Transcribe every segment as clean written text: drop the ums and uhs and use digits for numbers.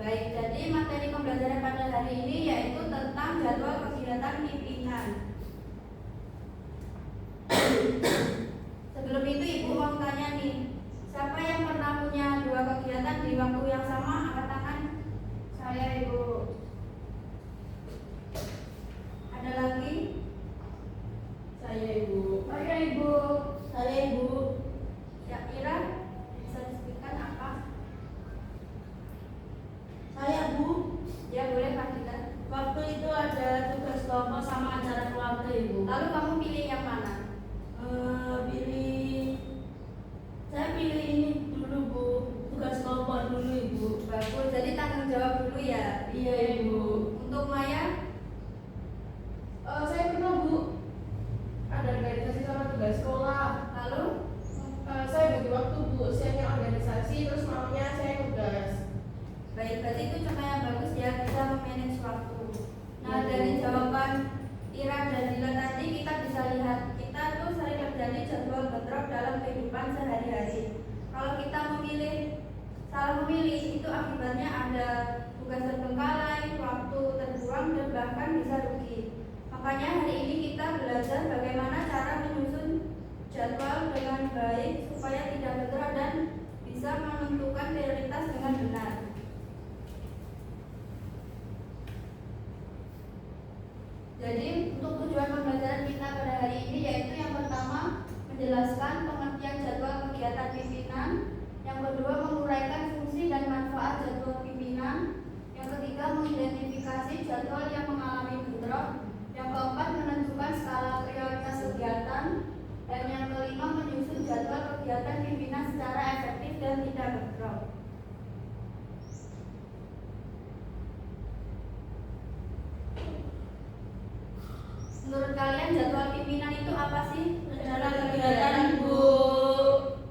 Baik, jadi materi pembelajaran pada hari ini yaitu tentang jadwal kegiatan pimpinan. Sebelum itu Ibu mau tanya nih, siapa yang pernah punya 2 kegiatan di waktu yang sama? Angkat tangan. Saya, Ibu. Ada lagi? Saya, Ibu. Saya, Ibu. Saya, Ibu. Ya, Ira, bisa disebutkan apa? Saya, Bu. Ya, boleh lanjutkan. Waktu itu ada tugas kelompok sama acara keluarga, Ibu. Lalu kamu pilih yang mana? Saya pilih ini dulu, Bu. Tugas kelompok dulu, Ibu. Bagus, jadi tanggung jawab dulu ya. Iya, Ibu. Untuk Maya, Saya pernah, Bu. Ada organisasi sama tugas sekolah. lalu Saya bagi waktu, Bu. Siangnya organisasi, terus malamnya saya tugas. baik, berarti itu contoh yang bagus ya, bisa memanage waktu. Nah, Iya. dari jawaban Ira dan Dila tadi kita bisa lihat kita tuh sering terjadi jadwal bentrok dalam kehidupan sehari-hari. Kalau kita salah memilih, itu akibatnya ada tugas terbengkalai, waktu terbuang, dan bahkan bisa rugi. Makanya hari ini kita belajar bagaimana cara menyusun jadwal dengan baik supaya tidak bentrok dan bisa menentukan prioritas dengan benar. Jadi untuk tujuan pembelajaran kita pada hari ini yaitu yang pertama menjelaskan pengertian jadwal kegiatan pimpinan, yang kedua menguraikan fungsi dan manfaat jadwal pimpinan, yang ketiga mengidentifikasi jadwal yang mengalami bentrok, yang keempat menentukan skala prioritas kegiatan, dan yang kelima menyusun jadwal kegiatan pimpinan secara efektif dan tidak bentrok. Menurut kalian jadwal pimpinan itu apa sih? Rencana kegiatan, Ibu.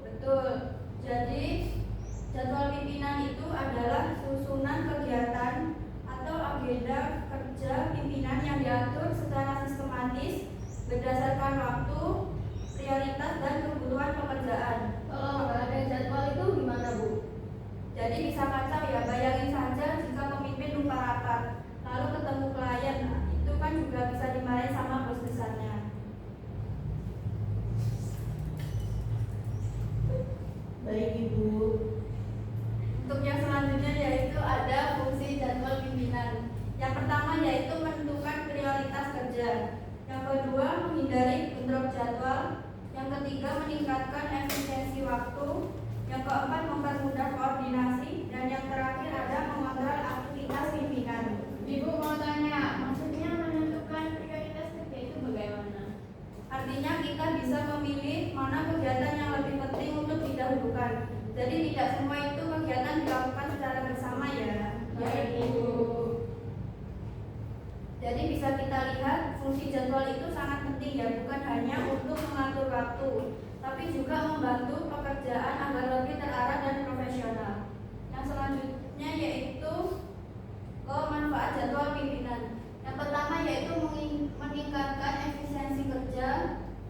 Betul. Jadi jadwal pimpinan itu adalah susunan kegiatan atau agenda kerja pimpinan yang diatur secara sistematis berdasarkan waktu, prioritas, dan kebutuhan pekerjaan. Kalau nggak ada jadwal itu gimana, Bu? Jadi bisa kacau ya, bayangin saja jika pemimpin lupa rapat, lalu ketemu klien, nah, itu kan juga bisa dimarahin sama bos besarnya. Baik, Ibu. Untuk yang selanjutnya yaitu ada fungsi jadwal pimpinan. Yang pertama yaitu menentukan prioritas kerja. Yang kedua menghindari bentrok jadwal. Yang ketiga meningkatkan efisiensi waktu. Yang keempat mempermudah koordinasi. Dan yang terakhir ada mengontrol aktivitas pimpinan. Ibu mau tanya, maksudnya menentukan prioritas kerja itu bagaimana? Artinya kita bisa memilih mana kegiatan yang lebih penting untuk didahulukan. Jadi tidak semua itu kegiatan dilakukan secara bersama ya. Baik, Ibu. Jadi bisa kita lihat fungsi jadwal itu sangat penting ya, bukan hanya untuk mengatur waktu, tapi juga membantu pekerjaan agar lebih terarah dan profesional. Yang selanjutnya yaitu manfaat jadwal pimpinan. Yang pertama yaitu meningkatkan efisiensi kerja.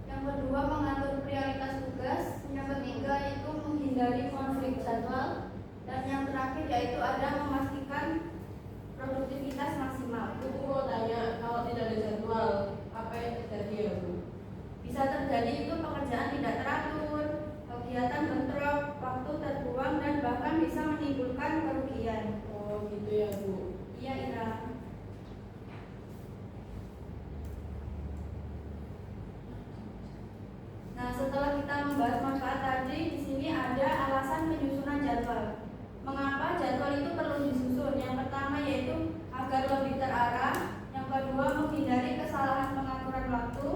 Yang kedua mengatur prioritas tugas. Yang ketiga yaitu menghindari konflik jadwal. Dan yang terakhir yaitu ada memastikan produktivitas maksimal. Ibu mau tanya, kalau tidak ada jadwal, apa yang terjadi, ya, Bu? Bisa terjadi itu pekerjaan tidak teratur, kegiatan bentrok, waktu terbuang, dan bahkan bisa menimbulkan kerugian. Oh, gitu ya, Bu. Iya, Ira. Nah, setelah kita membahas manfaat tadi, di sini ada alasan penyusunan jadwal. Mengapa jadwal itu perlu disusun? Yang pertama yaitu agar lebih terarah. Yang kedua menghindari kesalahan pengaturan waktu.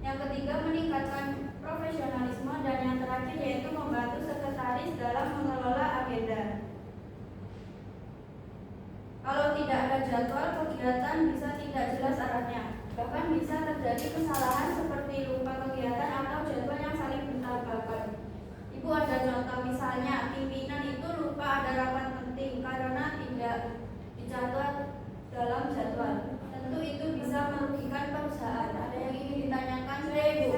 Yang ketiga meningkatkan profesionalisme. Dan yang terakhir yaitu membantu sekretaris dalam mengelola agenda. Kalau tidak ada jadwal, kegiatan bisa tidak jelas arahnya. Bahkan bisa terjadi kesalahan seperti lupa kegiatan atau jadwal yang saling bertabrakan. Ibu ada contoh misalnya pimpinan itu lupa ada rapat penting karena tidak dicatat dalam jadwal. Tentu itu bisa merugikan perusahaan. Ada yang ingin ditanyakan? Ibu?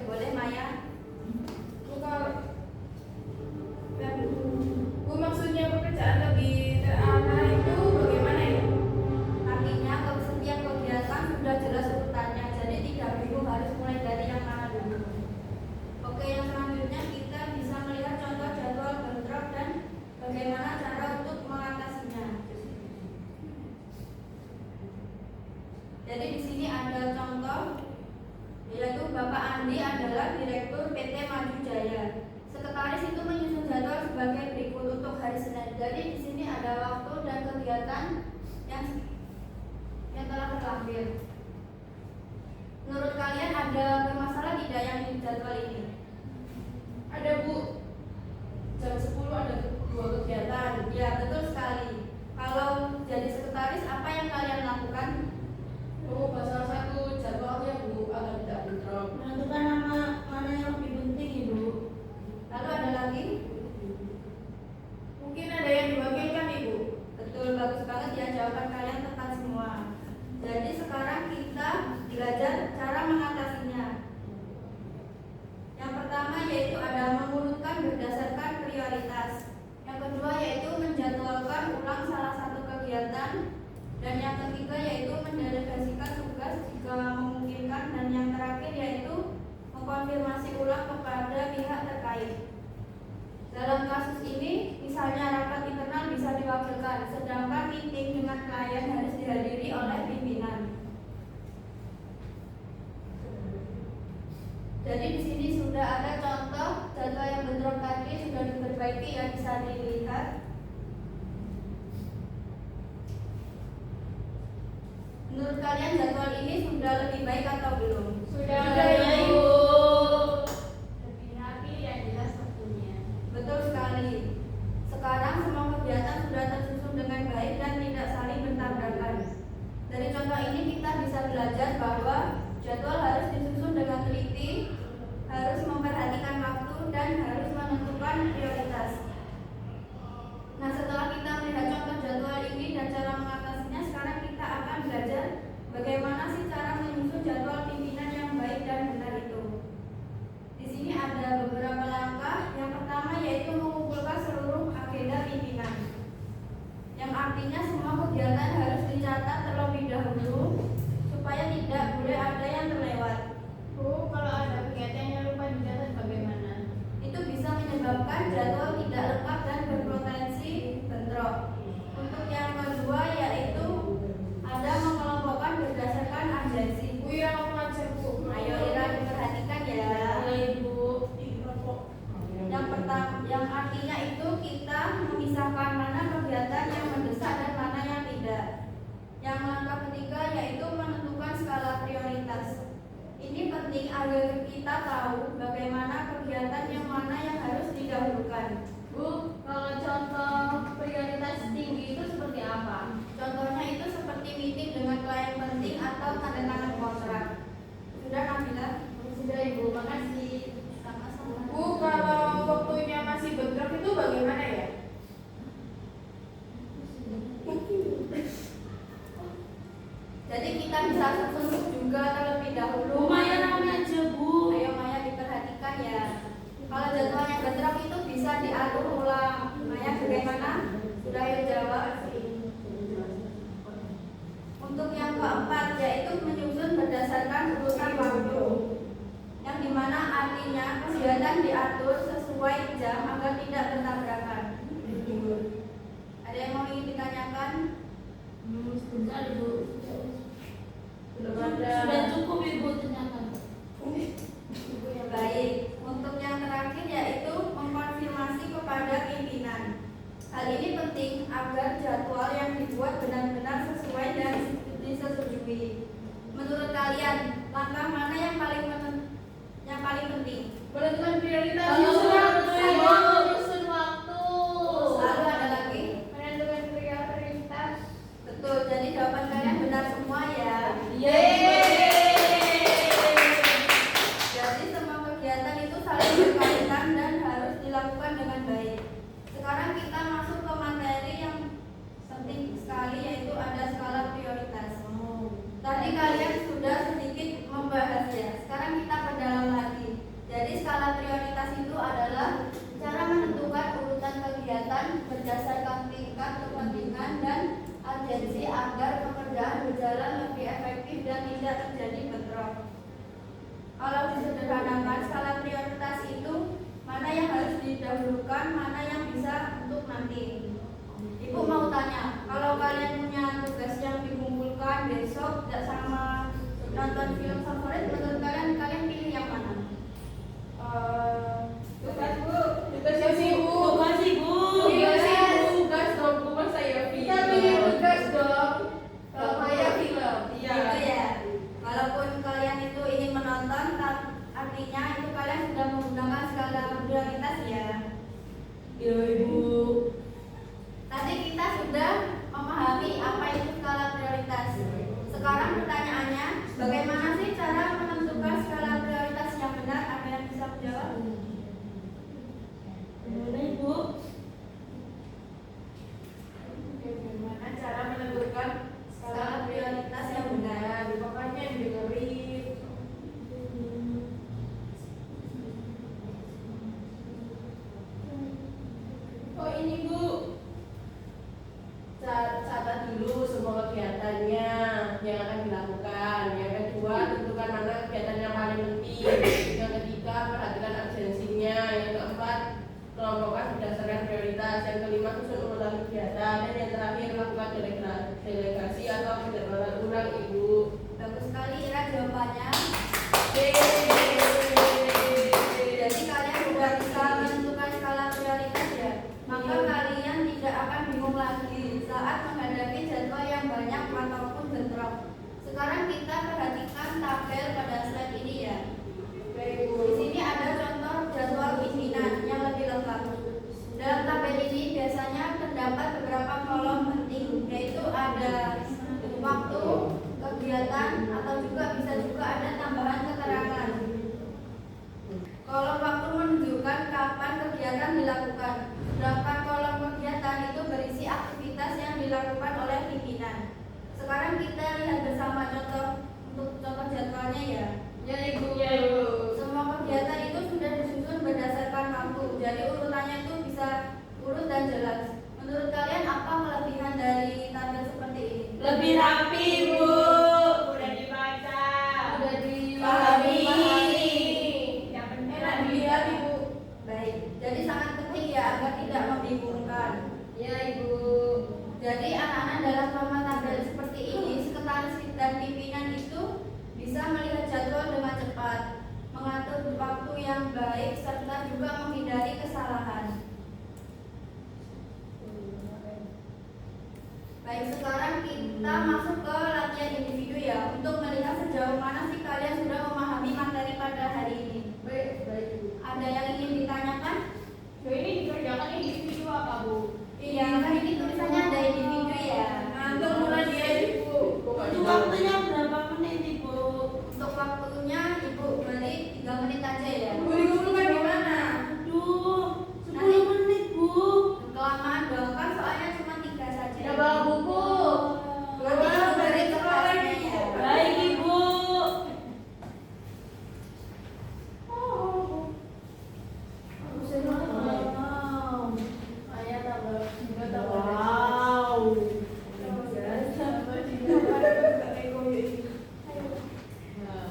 Boleh Maya? Bu, maksudnya pekerjaan konfirmasi ulang kepada pihak terkait. Dalam kasus ini, misalnya rapat internal bisa diwakilkan, sedangkan meeting dengan klien harus dihadiri oleh pimpinan. Jadi di sini sudah ada contoh jadwal yang bentrok tadi sudah diperbaiki yang bisa dilihat. Menurut kalian jadwal ini sudah lebih baik atau belum? Sudah, Ibu. Lebih rapi yang jelas waktunya. Betul sekali. Sekarang semua kegiatan sudah tersusun dengan baik dan tidak saling bertabrakan. Dari contoh ini kita bisa belajar bahwa jadwal harus disusun dengan teliti, harus memperhatikan waktu, dan harus menentukan prioritas. Nah, setelah kita melihat contoh jadwal ini dan cara mengatasinya, sekarang kita akan belajar bagaimana sih cara menyusun jadwal pimpinan yang baik dan benar itu. Di sini ada beberapa langkah. Yang pertama yaitu mengumpulkan seluruh agenda pimpinan. Yang artinya semua kegiatan harus dicatat terlebih dahulu supaya tidak boleh ada yang terlewat. Bu, kalau ada kegiatan yang lupa dicatat bagaimana? Itu bisa menyebabkan jadwal tidak lengkap dan berpotensi bentrok. Untuk yang kedua yaitu ada mengelompokkan berdasarkan urgensi. Bu, yang aku ngajar, Bu. Ayo Ira diperhatikan ya. Ibu. Yang artinya itu kita memisahkan mana kegiatan yang mendesak dan mana yang tidak. Yang langkah ketiga yaitu menentukan skala prioritas. Ini penting agar kita tahu bagaimana kegiatan yang mana yang harus didahulukan. Bu, kalau contoh prioritas tinggi itu seperti apa? Contohnya itu seperti meeting dengan klien penting atau tanda tangan kontrak. Sudah Nabila? Sudah Ibu, makasih. Sama-sama. Bu, kalau waktunya masih bentrok itu bagaimana ya? Jadi kita bisa susun juga terlebih dahulu. Maya namanya aja Bu. Ayo Maya diperhatikan ya. Kalau jadwalnya bentrok itu bisa diatur ulang. Maya bagaimana? Sudah ayo jawab. Untuk yang keempat yaitu menyusun berdasarkan urutan waktu. Yang dimana artinya kegiatan diatur sesuai jam agar tidak bertabrakan. Ada yang mau ingin ditanyakan? Sebentar Ibu. Belum ada. Sudah cukup Ibu tanyakan. Baik, untuk yang terakhir yaitu mengkonfirmasi kepada pimpinan. Hal ini penting agar jadwal yang dibuat benar-benar sesuai dan disetujui. Menurut kalian, langkah mana yang paling penting? Menentukan prioritas. Menyusun waktu. Lalu ada lagi? Menentukan prioritas. Betul, jadi jawaban kalian benar semua ya. Jadi semua kegiatan itu saling berkaitan dan harus dilakukan dengan baik. Sekarang kita masuk ke materi yang penting sekali yaitu ada skala prioritas. Tadi kalian sudah sedikit membahasnya. Sekarang kita perdalam lagi. Jadi skala prioritas itu adalah cara menentukan urutan kegiatan berdasarkan tingkat kepentingan dan urgensi agar pekerjaan berjalan lebih efektif dan tidak terjadi bentrok. Kalau disederhanakan, skala prioritas itu mana yang harus didahulukan, mana yang bisa untuk nanti. Ibu mau tanya, kalau kalian punya tugas yang dikumpulkan besok tidak sama nonton film favorit, menurut kalian pilih yang mana? Tugas Bu. Tugas Bu. Tugas Ibu. Iya sih, tugas dong. Bu, masa ya film? Kita pilih tugas dong. Kalau Maya film. Gitu ya. Walaupun kalian itu ingin menonton, artinya itu kalian sudah menggunakan skala prioritas ya. Iya Ibu. Tadi kita sudah memahami apa itu skala prioritas. Sekarang pertanyaannya, bagaimana sih cara menentukan skala prioritas yang benar? Ada yang bisa menjawab? Gimana Ibu? Bagaimana cara menentukan skala prioritas yang benar? Makanya dengerin. Oh ini Bu, catat dulu semua kegiatannya yang akan dilakukan. Yang kedua, prioritas, yang kelima susun ulang kegiatan, dan yang terakhir lakukan delegasi atau penjadwalan ulang Ibu. Bagus sekali Ira jawabannya. Jadi kalian sudah bisa menentukan skala prioritas ya. Maka kalian tidak akan bingung lagi saat menghadapi jadwal yang banyak ataupun bentrok. Sekarang kita perhatikan tabel pada slide ini ya. Di sini ada contoh jadwal pimpinan yang lebih lengkap. Dalam tabel ini biasanya terdapat beberapa kolom penting, yaitu ada waktu, kegiatan, atau bisa juga ada tambahan keterangan. Kolom waktu menunjukkan kapan kegiatan dilakukan, sedangkan kolom kegiatan itu berisi aktivitas yang dilakukan oleh pimpinan. Sekarang kita lihat bersama untuk contoh jadwalnya ya. Ya Ibu. Semua kegiatan itu sudah disusun berdasarkan waktu, jadi urutannya itu bisa urut dan jelas. Menurut kalian apa kelebihan dari tabel seperti ini? Lebih rapi, Bu. Udah dibaca. Udah dipahami. Yang Enak dilihat Ibu. Baik, jadi sangat penting ya agar tidak membingungkan. Ya Ibu. Jadi anak-anak dalam format tabel seperti ini, sekretaris dan pimpinan itu bisa melihat jadwal dengan cepat, mengatur waktu yang baik, serta juga menghindari kesalahan. Baik, sekarang kita masuk ke latihan individu ya, untuk melihat sejauh mana sih kalian sudah memahami materi pada hari ini. Baik Ibu. Ada yang ingin ditanyakan? Ini dikerjakan individu apa Bu? Iya, kan ini tulisannya ada individu ya. Untuk mulai dia Ibu. Itu waktunya berapa menit, Ibu? Untuk waktunya Ibu beri 3 menit aja ya. Bu kan di mana? Aduh, 10 menit, Bu. Kelamaan dong, kan soalnya cuma 3 saja. Ya bawa buku. Nanti Ibu beri kertasnya ya. Baik, Ibu. Wow. Ayah tambah juga tambah. Wow.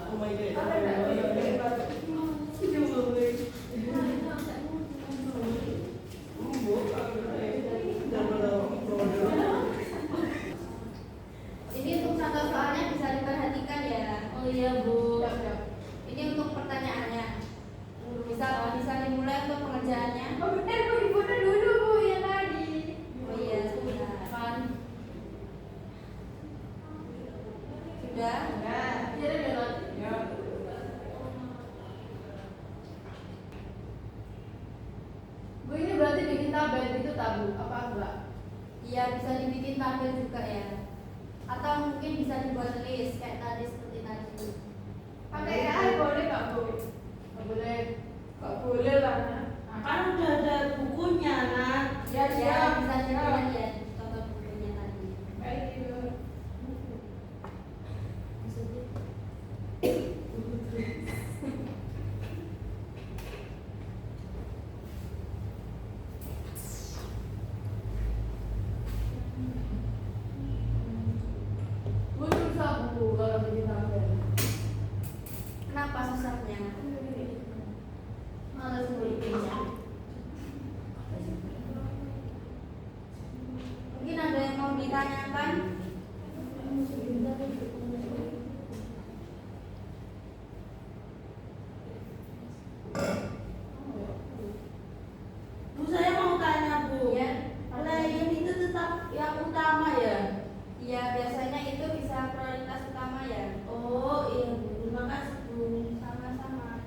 Oh my god. Ini untuk contoh soalnya bisa diperhatikan ya. Oh iya, Bu. Ini untuk pertanyaannya. Bisa dimulai untuk pengerjaannya. Oh benar Bu, difoto dulu Bu ya tadi. Oh iya, sudah. Sudah. Ya, jalan. Ya. Bu ini berarti bikin tabel gitu tabu apa enggak? Iya, bisa dibikin tabel juga ya. Atau mungkin bisa dibuat list kayak tadi seperti tadi. Pakai AI boleh nggak Bu? Nggak boleh. Nggak boleh lah. Nah, kan udah ada bukunya, Nak. Ya, Ya, siap. bisa dilihat ya contoh bukunya tadi. Baik Ibu. Bu susah Bu kalau bikin tabel. Kenapa susahnya? Males bikinnya. Mungkin ada yang mau ditanyakan? Bu, saya mau tanya, Bu. Ya. Klien itu tetap yang utama ya? Iya, biasanya itu bisa prioritas utama ya. Oh iya, Bu. Terima kasih, Bu. Sama-sama.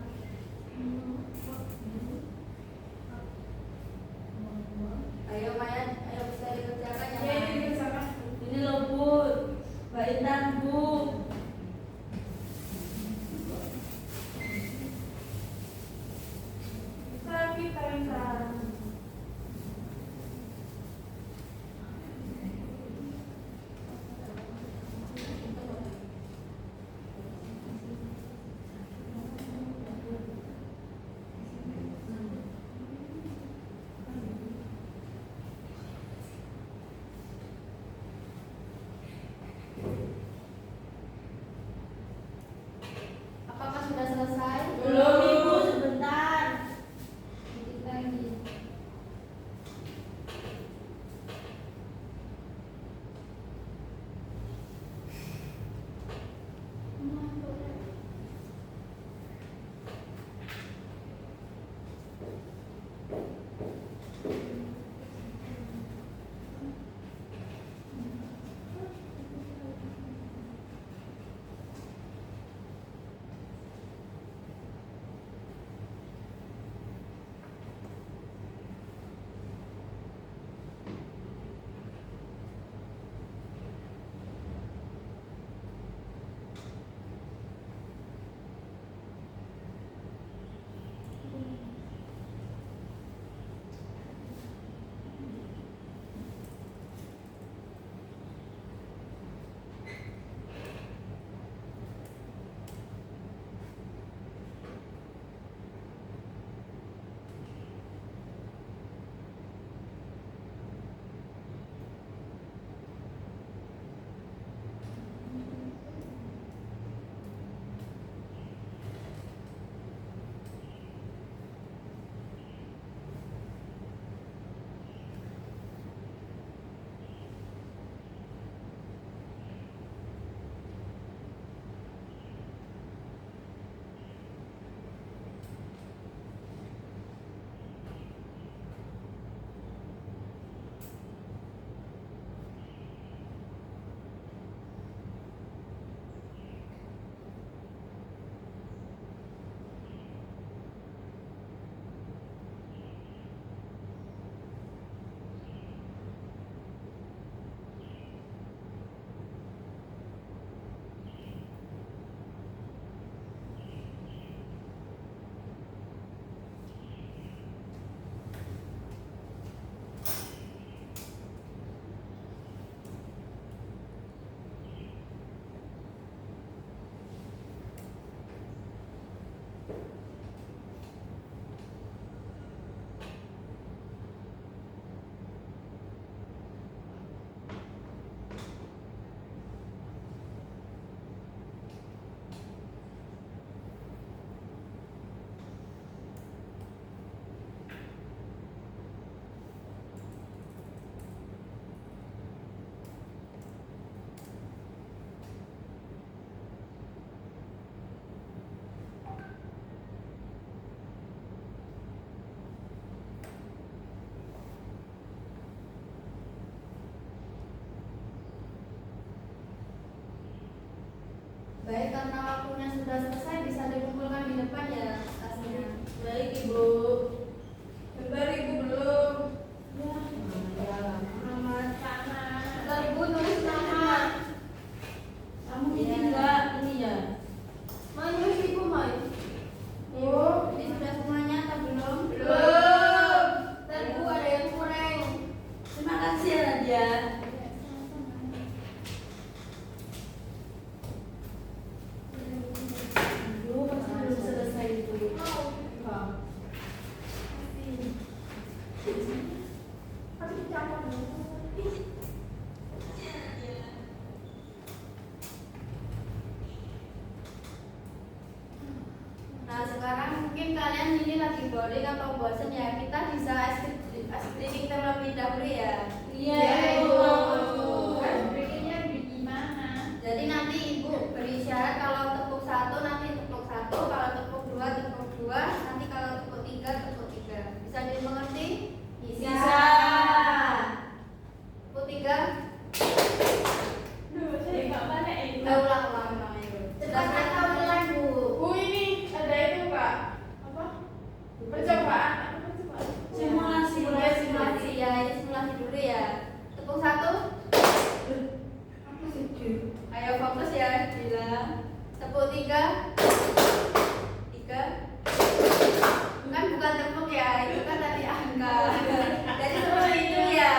sudah selesai bisa dikumpulkan di depan ya tasnya. Baik Ibu. Bentar Ibu belum. Selamat. Bentar, Ibu nulis nama. Kamu Ini ini enggak, ini ya. Main nulis Ibu main. Oh, ini sudah semuanya atau belum? Belum. Bentar Ibu ada yang kurang. Terima kasih ya Nadia. Aduh, masih belum selesai itu. Nah sekarang mungkin kalian ini lagi boring atau bosen ya, kita bisa ice cream terlebih dahulu ya. Iya, Ibu. Breakingnya gimana? Jadi nanti ibu beri syarat kalau tepuk 1 nanti tepuk 1, kalau tepuk 2 tepuk 2, nanti kalau tepuk 3 tepuk 3. Bisa dimengerti? Bisa. Tepuk 3. Duh, saya nggak balik ini. Ulang itu. Cepat atau ulang, Bu? Bu ini ada itu Kak. Apa? Percobaan. Apa percobaan? Simulasi ya, ini simulasi dulu ya. Tepuk 1. Ayo fokus ya, bilang. Tepuk 3. 3. Kan bukan tepuk ya, itu kan tadi angka. Jadi seperti itu ya.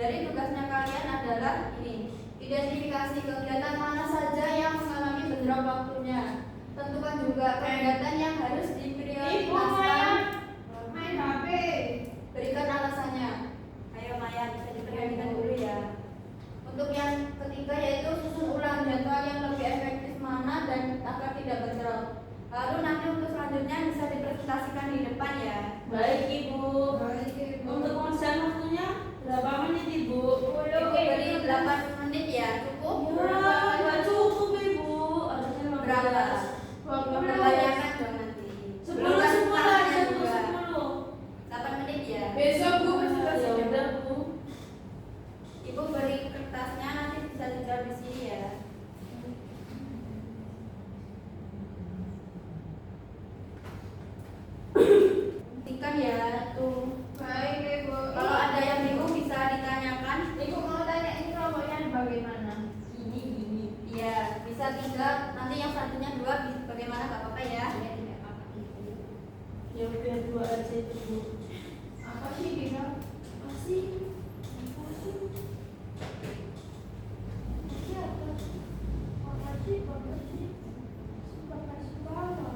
Jadi tugasnya kalian adalah ini, identifikasi kegiatan mana saja yang mengalami bentrok waktunya. Tentukan juga kegiatan yang harus diprioritaskan. main HP. Berikan alasannya. Ayo Maya, bisa diperhatikan dulu ya. Untuk yang ketiga yaitu susun ulang jadwal yang lebih efektif mana dan agar tidak bentrok. Lalu nanti untuk selanjutnya bisa dipresentasikan di depan ya. Baik Ibu. Untuk pengisian waktunya berapa menit Ibu? Ibu beri 8 menit ya, cukup? Ya, nggak cukup Ibu. Harusnya Berapa? 20. Kebanyakan dong nanti. 10 Belum 10 aja Bu, juga. 10. 8 menit ya. Besok Bu Ya presentasinya. udah Bu. Ibu beri kertasnya nanti bisa ditaruh di sini ya. Buktikan ya tuh. Baik Ibu. Kalau ada yang bingung bisa ditanyakan. Ibu mau tanya ini kelompoknya bagaimana? Ini. Iya, bisa 3. Nanti yang satunya 2 bagaimana gak apa-apa ya. Ya udah 2 aja itu Bu. Apa sih Dina? Apa sih? Apa sih? Apa sih? Apa sih? Apa sih? Apa sih? Apa?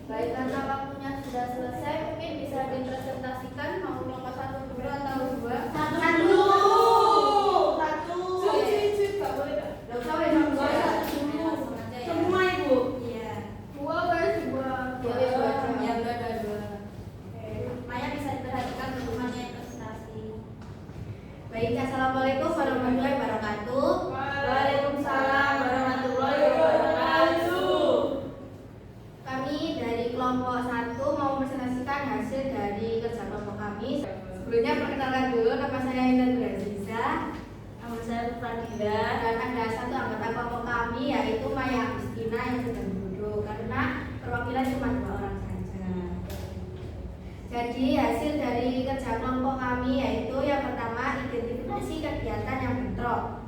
Baik, karena waktunya sudah selesai, mungkin bisa dipresentasikan mau kelompok 1 dulu atau 2? Satu. Gak boleh kan? Nggak usah, weh, satu Nggak usah. dulu. Ya, langsung aja ya. Semua Ibu. Iya. Dua guys, dua. Ya, weh, dua aja. Ya, dua. Maya bisa diperhatikan bagaimana yang presentasi. Baik, assalamualaikum warahmatullahi wabarakatuh. Waalaikumsalam warahmatullahi wabarakatuh. Kami dari kelompok 1 mau presentasikan hasil dari kerja kelompok kami. Sebelumnya perkenalkan dulu, nama saya Indah Aziza, nama saya Fadila, dan ada satu anggota kelompok kami yaitu Maya Agustina yang sedang duduk karena perwakilan cuma 2 orang saja. Jadi hasil dari kerja kelompok kami yaitu yang pertama identifikasi kegiatan yang bentrok.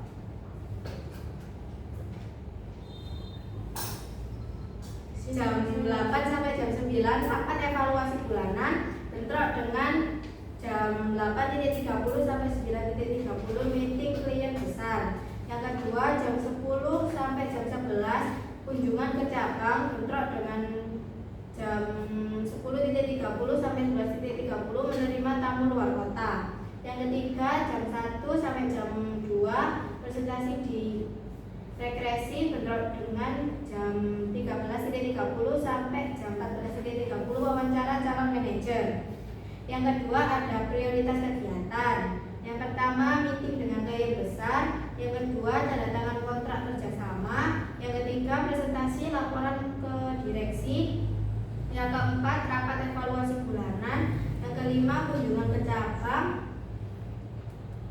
Jam 8 sampai jam 9 rapat evaluasi bulanan bentrok dengan jam 8.30 sampai 9.30 meeting klien besar. Yang kedua jam 10 sampai jam 11 kunjungan ke cabang bentrok dengan jam 10.30 sampai 11.30 menerima tamu luar kota. Yang ketiga jam 1 sampai jam 2 presentasi di rekresi bentrok dengan jam 13.30 sampai jam 14.30 wawancara calon manajer. Yang kedua ada prioritas kegiatan. Yang pertama meeting dengan klien besar. Yang kedua tanda tangan kontrak kerjasama. Yang ketiga presentasi laporan ke direksi. Yang keempat rapat evaluasi bulanan. Yang kelima kunjungan ke cabang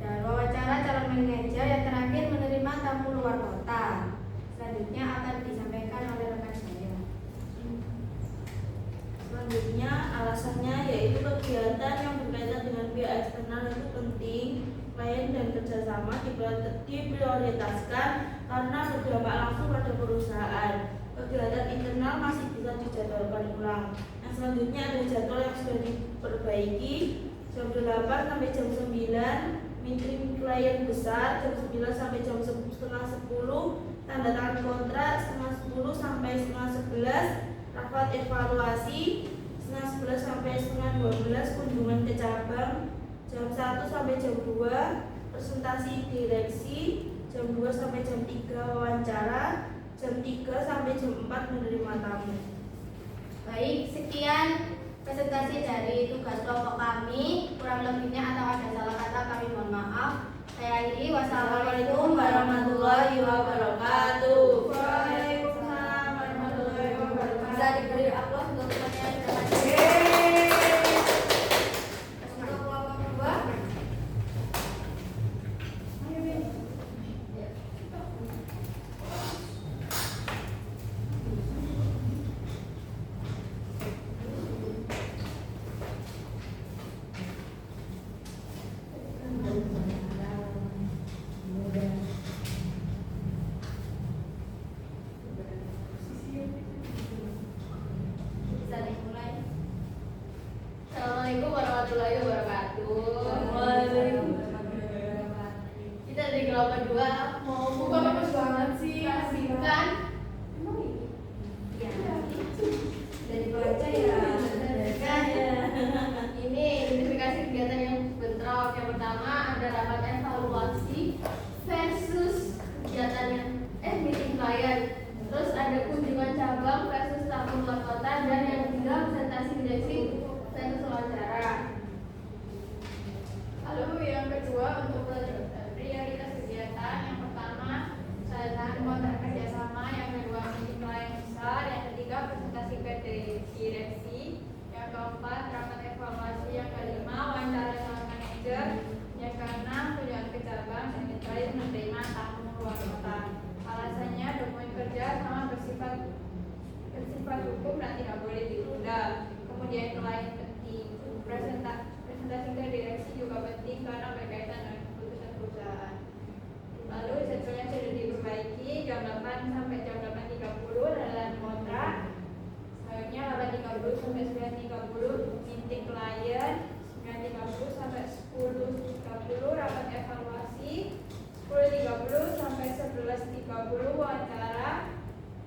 dan wawancara calon manajer. Yang terakhir menerima tamu luar kota. Selanjutnya akan disampaikan oleh rekan saya. Selanjutnya alasannya yaitu kegiatan yang berkaitan dengan pihak eksternal itu penting, klien dan kerjasama diprioritaskan karena berdampak langsung pada perusahaan. Kegiatan internal masih bisa dijadwalkan ulang. Yang selanjutnya ada jadwal yang sudah diperbaiki jam 8 sampai jam 9 meeting klien besar, jam 9 sampai jam setengah 10 tanda tangan kontrak, setengah 10 sampai setengah 11 rapat evaluasi, setengah 11 sampai setengah 12 kunjungan ke cabang, jam 1 sampai jam 2 presentasi direksi, jam 2 sampai jam 3 wawancara, jam 3 sampai jam 4 menerima tamu. Baik, sekian presentasi dari tugas kelompok kami. Kurang lebihnya atau ada salah kata kami mohon maaf. Saya akhiri. Wassalamualaikum warahmatullahi wabarakatuh. Waalaikumsalam warahmatullahi wabarakatuh. Bisa diberi aplaus untuk temannya yang sudah hadir. Untuk kelompok 2. Bisa dimulai. Assalamualaikum warahmatullahi wabarakatuh. Kita dari kelompok 2 mau Bukan bagus banget sih. kasihkan Ya, dari baca ya. ini identifikasi kegiatan yang bentrok. Yang pertama ada rapat evaluasi versus kegiatan yang meeting klien. Terus ada kunjungan cabang versus tamu luar kota, dan yang ketiga presentasi direksi versus wawancara. Lalu yang kedua untuk prioritas kegiatan, yang pertama tanda tangan kontrak kerjasama, yang kedua meeting klien besar, yang ketiga presentasi ke direksi, yang keempat rapat evaluasi, yang kelima wawancara calon manajer, yang keenam kunjungan ke cabang, dan yang terakhir menerima tamu luar kota. Alasannya dokumen kerja sama bersifat hukum dan tidak boleh ditunda. Kemudian klien penting, presentasi ke direksi juga penting karena berkaitan dengan keputusan perusahaan. Lalu jadwalnya sudah diperbaiki jam 8 sampai jam 8.30 dalam kontrak. Selanjutnya 8.30 sampai 9.30 meeting klien, 9.30 sampai 10.30 rapat evaluasi, 10.30 sampai 11.30 wawancara,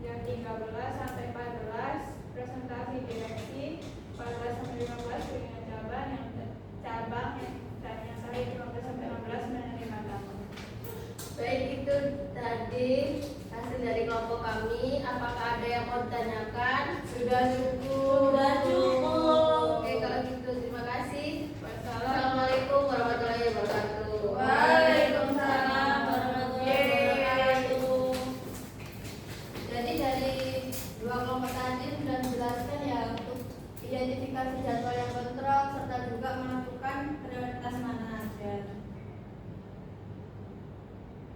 jam 13 sampai 14 presentasi direksi 14-15 dengan cabang dan yang saya 15-16 menerima tamu. Baik, itu tadi hasil dari kelompok kami. Apakah ada yang mau ditanyakan? Sudah cukup. Sudah cukup. Oke, kalau gitu terima kasih. Assalamualaikum warahmatullahi wabarakatuh. Waalaikumsalam warahmatullahi wabarakatuh. Jadi dari dua kelompok tadi sudah menjelaskan ya untuk identifikasi jadwal yang bentrok serta juga menentukan prioritas mana aja.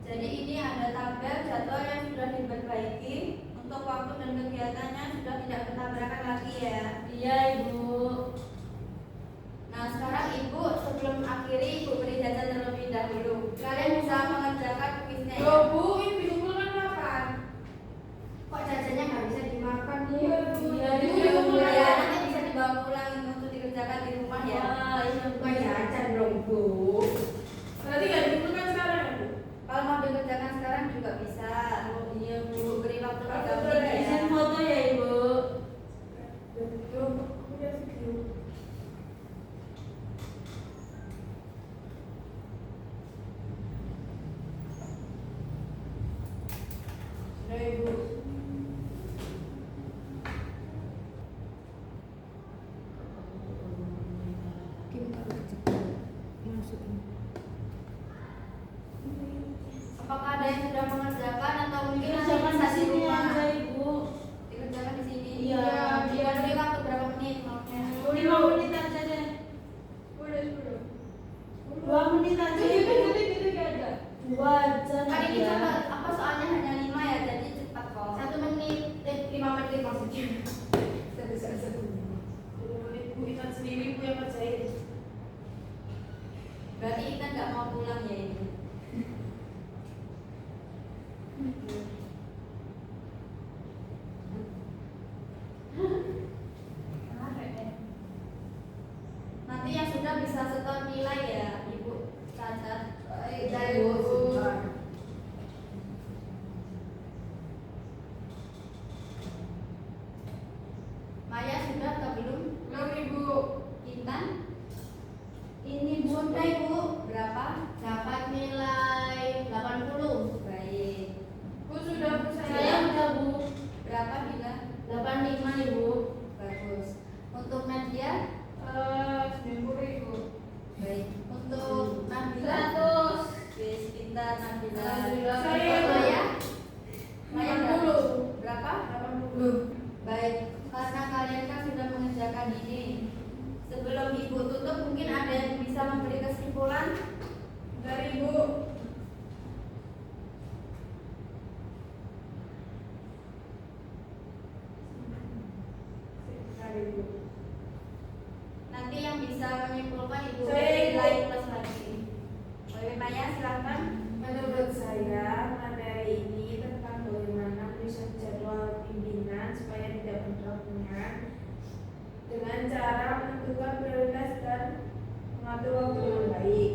Jadi ini ada tabel jadwal yang sudah diperbaiki untuk waktu dan kegiatannya sudah tidak bertabrakan lagi ya. Iya Ibu. Nah sekarang Ibu sebelum akhiri Ibu beri jasa terlebih dahulu. Kalian bisa mengerjakan kuisnya ya. Bu, ini bingung kan makan? Kok jajannya nggak bisa dimakan Bu? Iya, Bu. Ya nanti bisa dibawa pulang untuk dikerjakan di rumah ya. Wah, iya Bu. Jajan dong, Bu. Nanti nggak dibungkus kan sekarang ya, Bu? Kalau mau dikerjakan sekarang juga bisa. Oh iya Bu. Ibu beri waktu 3 Aku menit ya. Izin foto ya Ibu. Betul, udah video. Sudah Ibu. Apakah ada yang sudah mengerjakan atau mungkin nanti Jangan bisa di di sini rumah? aja Ibu. Dikerjakan di sini. Iya. Dia beri waktu berapa menit maksudnya? 5 menit aja deh. Udah, sudah. 2 menit aja Gitu, Ibu. gitu nggak ada. 2 aja Kan ini ya. cuma apa soalnya hanya 5 ya jadi cepat kok. 1 menit, 5 menit maksudnya. Satu. 10 menit, Bu. Ingat sendiri, Bu, yang kerjain. Berarti kita nggak mau pulang ya ini. Nanti yang sudah bisa setor nilai ya Ibu catat. Baik, Bu. Maya sudah atau belum? Belum, Ibu. Intan? Ini Bu. Sudah Ibu. Berapa? Dapat nilai 80. Baik. Bu, sudah, Bu. Saya udah Bu. Berapa Bila? 85 Ibu. Bagus. Untuk Nadia? 90, Ibu. Baik. Untuk Nabila? 100. Wis pintar Nabila. Alhamdulillah. Untuk Maya? Maya berapa? 80. Berapa? 80. Baik. Karena kalian kan sudah mengerjakan ini. Sebelum Ibu tutup mungkin ada yang bisa memberi kesimpulan? Dari Ibu. Dari Ibu. Nanti yang bisa menyimpulkan Ibu Saya, beri Ibu. nilai plus lagi. Oke Maya silakan. Menurut saya, materi ini tentang bagaimana menyusun jadwal pimpinan supaya tidak bentrok dengan cara menentukan prioritas dan mengatur waktu dengan baik.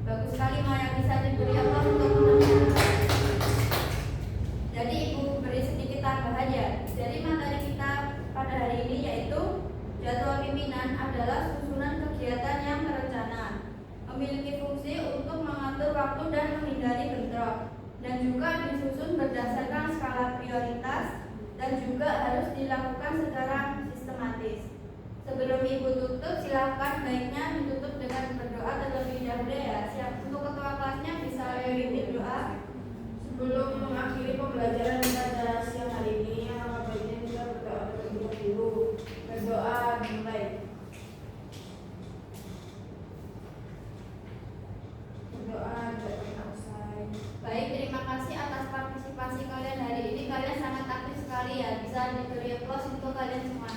Bagus sekali Maya, bisa diberi apa untuk menambah. Jadi Ibu beri sedikit tambahan ya. Jadi materi kita pada hari ini yaitu jadwal pimpinan adalah susunan kegiatan yang terencana, memiliki fungsi untuk mengatur waktu dan menghindari bentrok, dan juga disusun berdasarkan skala prioritas dan juga harus dilakukan secara sistematis. Sebelum Ibu tutup, silakan baiknya ditutup dengan berdoa terlebih dahulu ya. Siap. Untuk ketua kelasnya bisa pimpin doa. Sebelum mengakhiri pembelajaran pada siang hari ini, alangkah baiknya kita berdoa terlebih dahulu. Berdoa dimulai. Berdoa tidak pernah usai. Baik, terima kasih atas partisipasi kalian hari ini. Kalian sangat aktif sekali ya. Bisa diberi aplaus untuk kalian semua.